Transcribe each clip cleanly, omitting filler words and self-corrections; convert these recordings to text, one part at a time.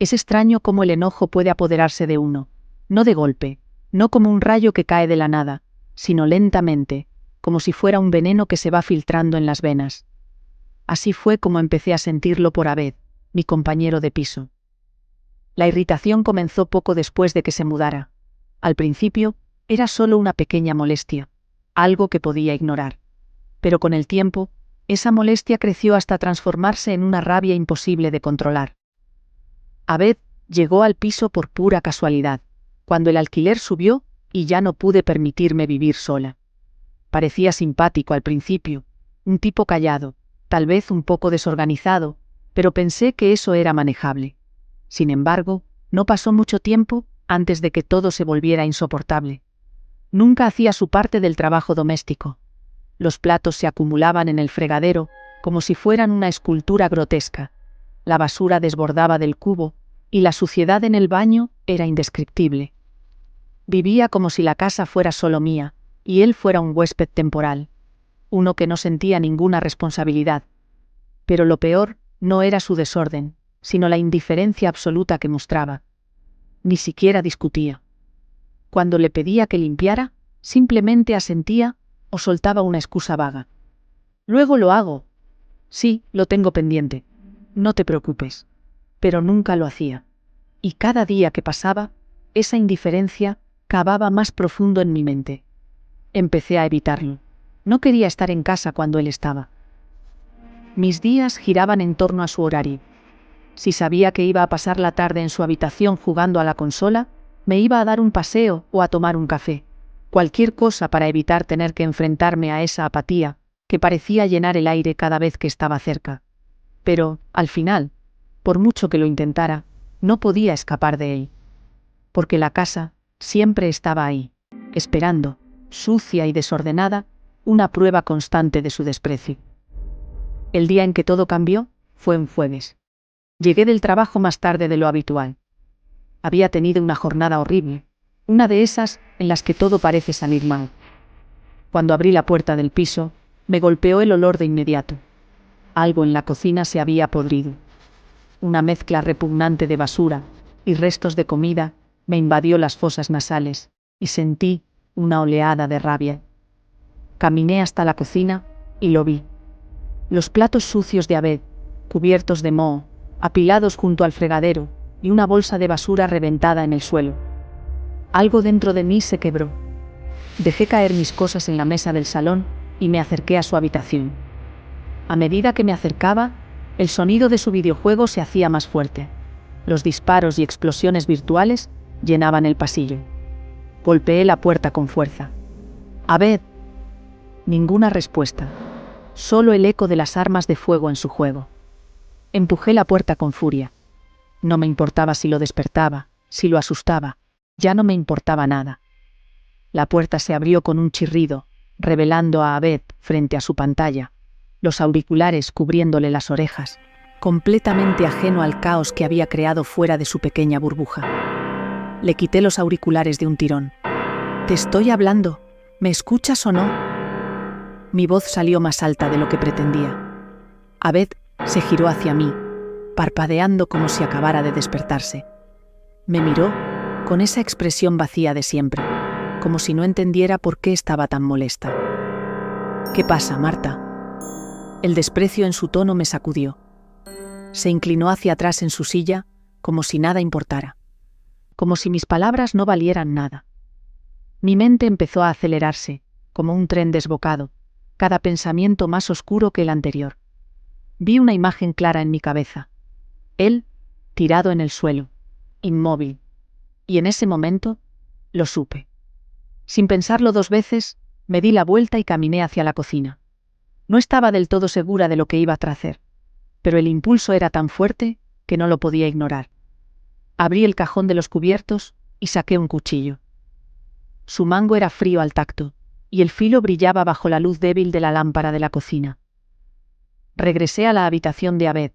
Es extraño cómo el enojo puede apoderarse de uno, no de golpe, no como un rayo que cae de la nada, sino lentamente, como si fuera un veneno que se va filtrando en las venas. Así fue como empecé a sentirlo por Abed, mi compañero de piso. La irritación comenzó poco después de que se mudara. Al principio, era solo una pequeña molestia, algo que podía ignorar. Pero con el tiempo, esa molestia creció hasta transformarse en una rabia imposible de controlar. Abed llegó al piso por pura casualidad, cuando el alquiler subió y ya no pude permitirme vivir sola. Parecía simpático al principio, un tipo callado, tal vez un poco desorganizado, pero pensé que eso era manejable. Sin embargo, no pasó mucho tiempo antes de que todo se volviera insoportable. Nunca hacía su parte del trabajo doméstico. Los platos se acumulaban en el fregadero como si fueran una escultura grotesca. La basura desbordaba del cubo y la suciedad en el baño era indescriptible. Vivía como si la casa fuera solo mía y él fuera un huésped temporal, uno que no sentía ninguna responsabilidad. Pero lo peor no era su desorden, sino la indiferencia absoluta que mostraba. Ni siquiera discutía. Cuando le pedía que limpiara, simplemente asentía o soltaba una excusa vaga. Luego lo hago. Sí, lo tengo pendiente. No te preocupes. Pero nunca lo hacía. Y cada día que pasaba, esa indiferencia cavaba más profundo en mi mente. Empecé a evitarlo. No quería estar en casa cuando él estaba. Mis días giraban en torno a su horario. Si sabía que iba a pasar la tarde en su habitación jugando a la consola, me iba a dar un paseo o a tomar un café. Cualquier cosa para evitar tener que enfrentarme a esa apatía que parecía llenar el aire cada vez que estaba cerca. Pero, al final, por mucho que lo intentara, no podía escapar de él. Porque la casa siempre estaba ahí, esperando, sucia y desordenada, una prueba constante de su desprecio. El día en que todo cambió fue un jueves. Llegué del trabajo más tarde de lo habitual. Había tenido una jornada horrible, una de esas en las que todo parece salir mal. Cuando abrí la puerta del piso, me golpeó el olor de inmediato. Algo en la cocina se había podrido. Una mezcla repugnante de basura y restos de comida me invadió las fosas nasales y sentí una oleada de rabia. Caminé hasta la cocina y lo vi. Los platos sucios de Abed, cubiertos de moho, apilados junto al fregadero, y una bolsa de basura reventada en el suelo. Algo dentro de mí se quebró. Dejé caer mis cosas en la mesa del salón y me acerqué a su habitación. A medida que me acercaba, el sonido de su videojuego se hacía más fuerte. Los disparos y explosiones virtuales llenaban el pasillo. Golpeé la puerta con fuerza. «Abed». Ninguna respuesta. Solo el eco de las armas de fuego en su juego. Empujé la puerta con furia. No me importaba si lo despertaba, si lo asustaba. Ya no me importaba nada. La puerta se abrió con un chirrido, revelando a Abed frente a su pantalla, los auriculares cubriéndole las orejas, completamente ajeno al caos que había creado fuera de su pequeña burbuja. Le quité los auriculares de un tirón. «Te estoy hablando. ¿Me escuchas o no?» Mi voz salió más alta de lo que pretendía. Abed se giró hacia mí, parpadeando como si acabara de despertarse. Me miró con esa expresión vacía de siempre, como si no entendiera por qué estaba tan molesta. «¿Qué pasa, Marta?» El desprecio en su tono me sacudió. Se inclinó hacia atrás en su silla, como si nada importara, como si mis palabras no valieran nada. Mi mente empezó a acelerarse, como un tren desbocado, cada pensamiento más oscuro que el anterior. Vi una imagen clara en mi cabeza. Él, tirado en el suelo, inmóvil. Y en ese momento, lo supe. Sin pensarlo dos veces, me di la vuelta y caminé hacia la cocina. No estaba del todo segura de lo que iba a hacer, pero el impulso era tan fuerte que no lo podía ignorar. Abrí el cajón de los cubiertos y saqué un cuchillo. Su mango era frío al tacto, y el filo brillaba bajo la luz débil de la lámpara de la cocina. Regresé a la habitación de Abed.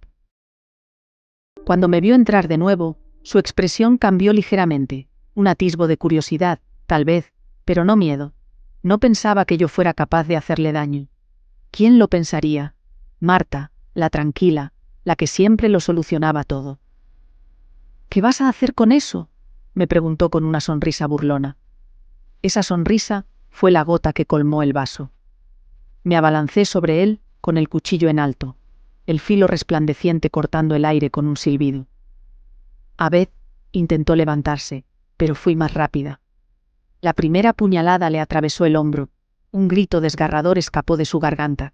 Cuando me vio entrar de nuevo, su expresión cambió ligeramente, un atisbo de curiosidad, tal vez, pero no miedo. No pensaba que yo fuera capaz de hacerle daño. ¿Quién lo pensaría? Marta, la tranquila, la que siempre lo solucionaba todo. ¿Qué vas a hacer con eso?, me preguntó con una sonrisa burlona. Esa sonrisa fue la gota que colmó el vaso. Me abalancé sobre él, con el cuchillo en alto, el filo resplandeciente cortando el aire con un silbido. Abed intentó levantarse, pero fui más rápida. La primera puñalada le atravesó el hombro, un grito desgarrador escapó de su garganta.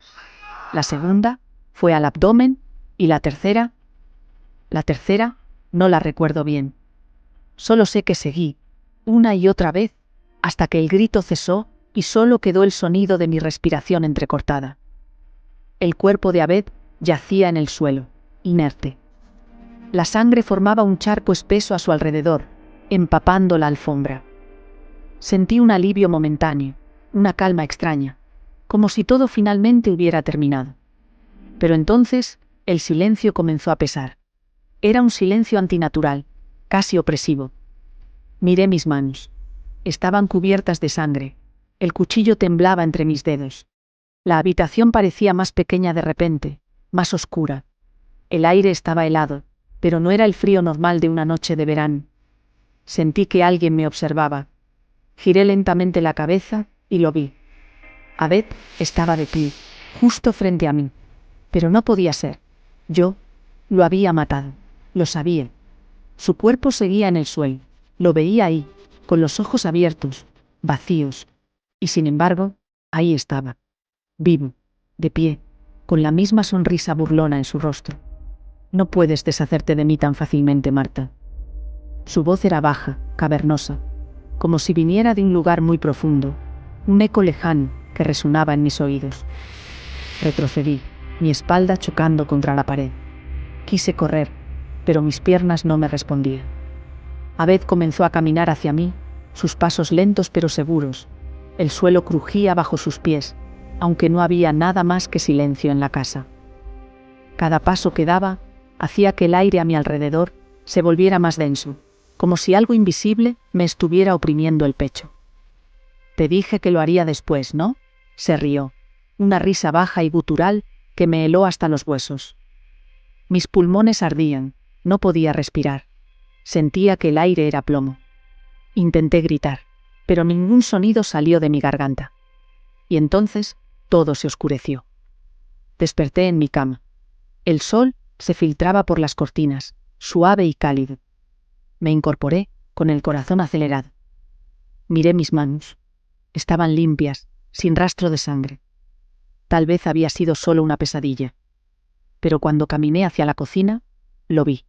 La segunda fue al abdomen, y la tercera no la recuerdo bien. Solo sé que seguí, una y otra vez, hasta que el grito cesó y solo quedó el sonido de mi respiración entrecortada. El cuerpo de Abed yacía en el suelo, inerte. La sangre formaba un charco espeso a su alrededor, empapando la alfombra. Sentí un alivio momentáneo, una calma extraña, como si todo finalmente hubiera terminado. Pero entonces, el silencio comenzó a pesar. Era un silencio antinatural, casi opresivo. Miré mis manos. Estaban cubiertas de sangre. El cuchillo temblaba entre mis dedos. La habitación parecía más pequeña de repente, más oscura. El aire estaba helado, pero no era el frío normal de una noche de verano. Sentí que alguien me observaba. Giré lentamente la cabeza y lo vi. Abed estaba de pie, justo frente a mí. Pero no podía ser. Yo lo había matado. Lo sabía. Su cuerpo seguía en el suelo. Lo veía ahí, con los ojos abiertos, vacíos. Y sin embargo, ahí estaba. Vivo, de pie, con la misma sonrisa burlona en su rostro. No puedes deshacerte de mí tan fácilmente, Marta. Su voz era baja, cavernosa, como si viniera de un lugar muy profundo, un eco lejano que resonaba en mis oídos. Retrocedí, mi espalda chocando contra la pared. Quise correr, pero mis piernas no me respondían. Abed comenzó a caminar hacia mí, sus pasos lentos pero seguros. El suelo crujía bajo sus pies, aunque no había nada más que silencio en la casa. Cada paso que daba hacía que el aire a mi alrededor se volviera más denso, como si algo invisible me estuviera oprimiendo el pecho. Te dije que lo haría después, ¿no? Se rió, una risa baja y gutural que me heló hasta los huesos. Mis pulmones ardían, no podía respirar. Sentía que el aire era plomo. Intenté gritar, pero ningún sonido salió de mi garganta. Y entonces, todo se oscureció. Desperté en mi cama. El sol se filtraba por las cortinas, suave y cálido. Me incorporé, con el corazón acelerado. Miré mis manos. Estaban limpias, sin rastro de sangre. Tal vez había sido solo una pesadilla. Pero cuando caminé hacia la cocina, lo vi.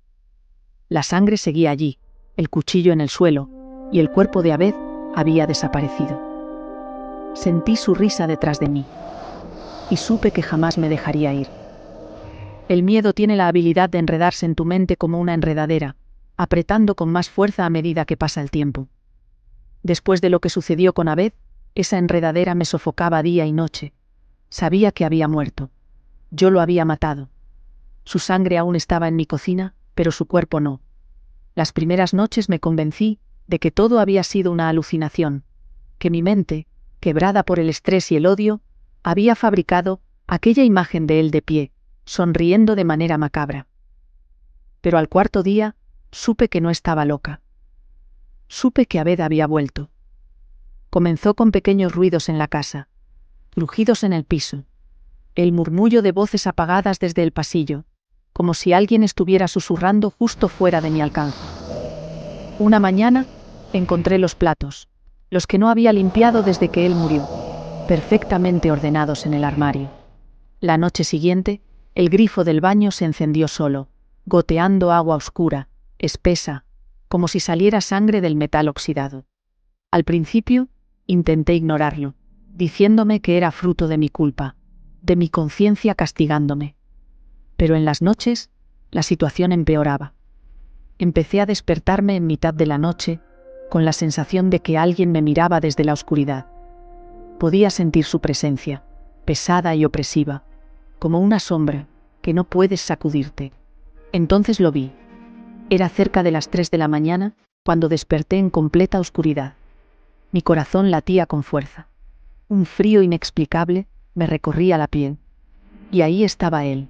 La sangre seguía allí, el cuchillo en el suelo, y el cuerpo de Abed había desaparecido. Sentí su risa detrás de mí, y supe que jamás me dejaría ir. El miedo tiene la habilidad de enredarse en tu mente como una enredadera, apretando con más fuerza a medida que pasa el tiempo. Después de lo que sucedió con Abed, esa enredadera me sofocaba día y noche. Sabía que había muerto. Yo lo había matado. Su sangre aún estaba en mi cocina, pero su cuerpo no. Las primeras noches me convencí de que todo había sido una alucinación, que mi mente, quebrada por el estrés y el odio, había fabricado aquella imagen de él de pie, sonriendo de manera macabra. Pero al cuarto día, supe que no estaba loca. Supe que Abed había vuelto. Comenzó con pequeños ruidos en la casa, crujidos en el piso, el murmullo de voces apagadas desde el pasillo, como si alguien estuviera susurrando justo fuera de mi alcance. Una mañana, encontré los platos, los que no había limpiado desde que él murió, perfectamente ordenados en el armario. La noche siguiente, el grifo del baño se encendió solo, goteando agua oscura, espesa, como si saliera sangre del metal oxidado. Al principio, intenté ignorarlo, diciéndome que era fruto de mi culpa, de mi conciencia castigándome. Pero en las noches, la situación empeoraba. Empecé a despertarme en mitad de la noche, con la sensación de que alguien me miraba desde la oscuridad. Podía sentir su presencia, pesada y opresiva, como una sombra que no puedes sacudirte. Entonces lo vi. Era cerca de las 3 de la mañana, cuando desperté en completa oscuridad. Mi corazón latía con fuerza. Un frío inexplicable me recorría la piel. Y ahí estaba él,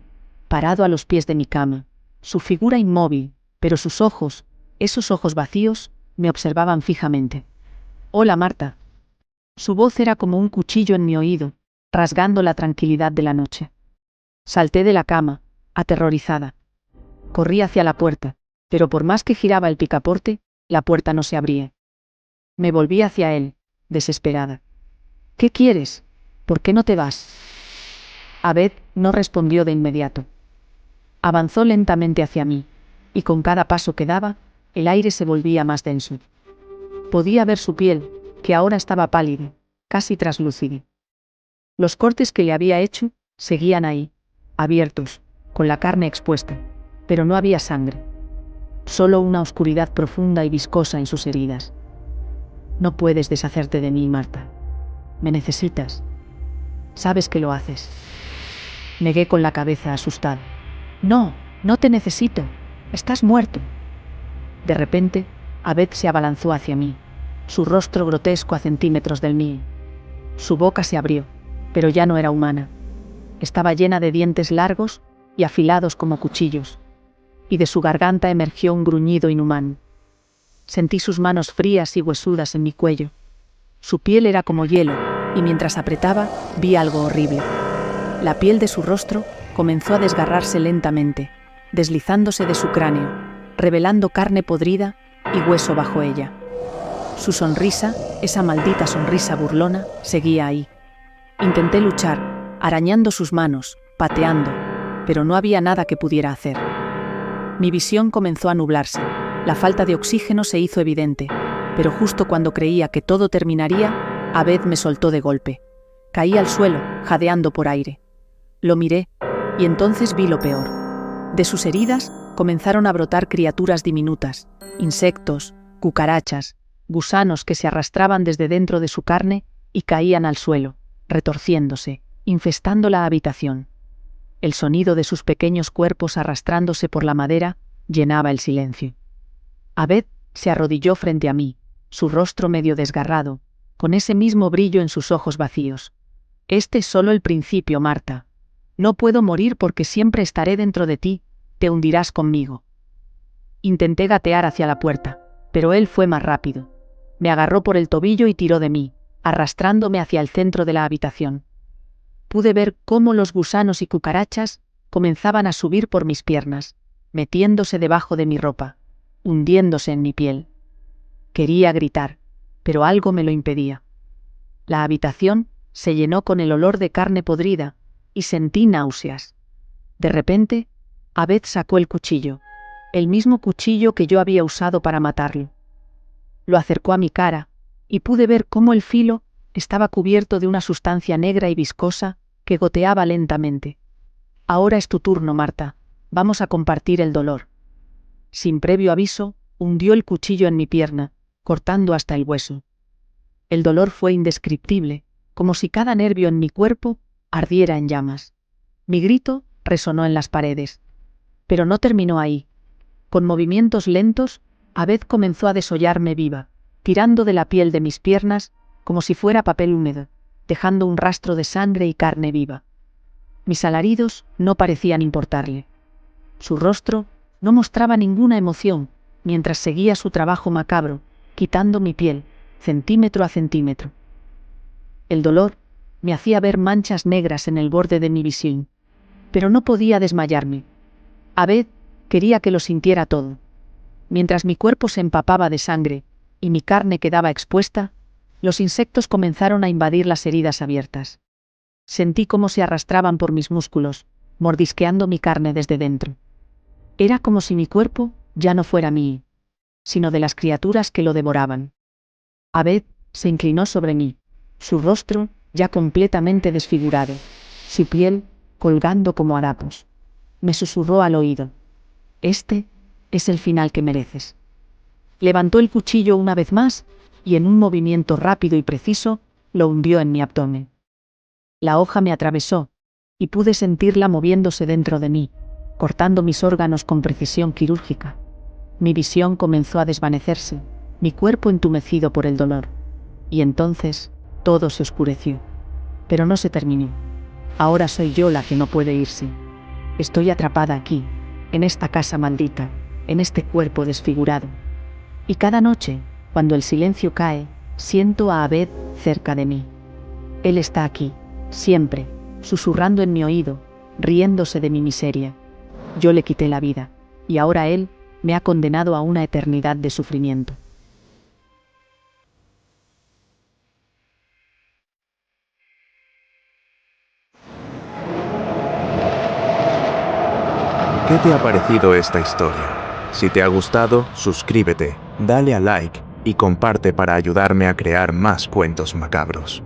parado a los pies de mi cama, su figura inmóvil, pero sus ojos, Esos ojos vacíos me observaban fijamente. «Hola, Marta». Su voz era como un cuchillo en mi oído, rasgando la tranquilidad de la noche. Salté de la cama, aterrorizada. Corrí hacia la puerta, pero por más que giraba el picaporte, la puerta no se abría. Me volví hacia él, desesperada. «¿Qué quieres? ¿Por qué no te vas?» Abed no respondió de inmediato. Avanzó lentamente hacia mí, y con cada paso que daba, el aire se volvía más denso. Podía ver su piel, que ahora estaba pálida, casi traslúcida. Los cortes que le había hecho seguían ahí, abiertos, con la carne expuesta, pero no había sangre. Solo una oscuridad profunda y viscosa en sus heridas. «No puedes deshacerte de mí, Marta. Me necesitas. Sabes que lo haces». Negué con la cabeza asustada. «No, no te necesito. Estás muerto». De repente, Abed se abalanzó hacia mí, su rostro grotesco a centímetros del mío. Su boca se abrió, pero ya no era humana. Estaba llena de dientes largos y afilados como cuchillos, y de su garganta emergió un gruñido inhumano. Sentí sus manos frías y huesudas en mi cuello. Su piel era como hielo, y mientras apretaba, vi algo horrible. La piel de su rostro comenzó a desgarrarse lentamente, deslizándose de su cráneo, revelando carne podrida y hueso bajo ella. Su sonrisa, esa maldita sonrisa burlona, seguía ahí. Intenté luchar, arañando sus manos, pateando, pero no había nada que pudiera hacer. Mi visión comenzó a nublarse, la falta de oxígeno se hizo evidente, pero justo cuando creía que todo terminaría, Abed me soltó de golpe. Caí al suelo, jadeando por aire. Lo miré, y entonces vi lo peor. De sus heridas comenzaron a brotar criaturas diminutas, insectos, cucarachas, gusanos que se arrastraban desde dentro de su carne y caían al suelo, retorciéndose, infestando la habitación. El sonido de sus pequeños cuerpos arrastrándose por la madera llenaba el silencio. Abed se arrodilló frente a mí, su rostro medio desgarrado, con ese mismo brillo en sus ojos vacíos. «Este es solo el principio, Marta. No puedo morir porque siempre estaré dentro de ti, te hundirás conmigo». Intenté gatear hacia la puerta, pero él fue más rápido. Me agarró por el tobillo y tiró de mí, arrastrándome hacia el centro de la habitación. Pude ver cómo los gusanos y cucarachas comenzaban a subir por mis piernas, metiéndose debajo de mi ropa, hundiéndose en mi piel. Quería gritar, pero algo me lo impedía. La habitación se llenó con el olor de carne podrida, y sentí náuseas. De repente, Abed sacó el cuchillo, el mismo cuchillo que yo había usado para matarlo. Lo acercó a mi cara, y pude ver cómo el filo estaba cubierto de una sustancia negra y viscosa que goteaba lentamente. «Ahora es tu turno, Marta. Vamos a compartir el dolor». Sin previo aviso, hundió el cuchillo en mi pierna, cortando hasta el hueso. El dolor fue indescriptible, como si cada nervio en mi cuerpo ardiera en llamas. Mi grito resonó en las paredes. Pero no terminó ahí. Con movimientos lentos, Abed comenzó a desollarme viva, tirando de la piel de mis piernas como si fuera papel húmedo, dejando un rastro de sangre y carne viva. Mis alaridos no parecían importarle. Su rostro no mostraba ninguna emoción, mientras seguía su trabajo macabro, quitando mi piel, centímetro a centímetro. El dolor me hacía ver manchas negras en el borde de mi visión, pero no podía desmayarme. Abed quería que lo sintiera todo. Mientras mi cuerpo se empapaba de sangre y mi carne quedaba expuesta, los insectos comenzaron a invadir las heridas abiertas. Sentí cómo se arrastraban por mis músculos, mordisqueando mi carne desde dentro. Era como si mi cuerpo ya no fuera mío, sino de las criaturas que lo devoraban. Abed se inclinó sobre mí, su rostro ya completamente desfigurado, su piel colgando como harapos. Me susurró al oído: «Este es el final que mereces». Levantó el cuchillo una vez más, y en un movimiento rápido y preciso, lo hundió en mi abdomen. La hoja me atravesó, y pude sentirla moviéndose dentro de mí, cortando mis órganos con precisión quirúrgica. Mi visión comenzó a desvanecerse, mi cuerpo entumecido por el dolor. Y entonces, todo se oscureció. Pero no se terminó. Ahora soy yo la que no puede irse. Estoy atrapada aquí, en esta casa maldita, en este cuerpo desfigurado. Y cada noche, cuando el silencio cae, siento a Abed cerca de mí. Él está aquí, siempre, susurrando en mi oído, riéndose de mi miseria. Yo le quité la vida, y ahora él me ha condenado a una eternidad de sufrimiento. ¿Qué te ha parecido esta historia? Si te ha gustado, suscríbete, dale a like y comparte para ayudarme a crear más cuentos macabros.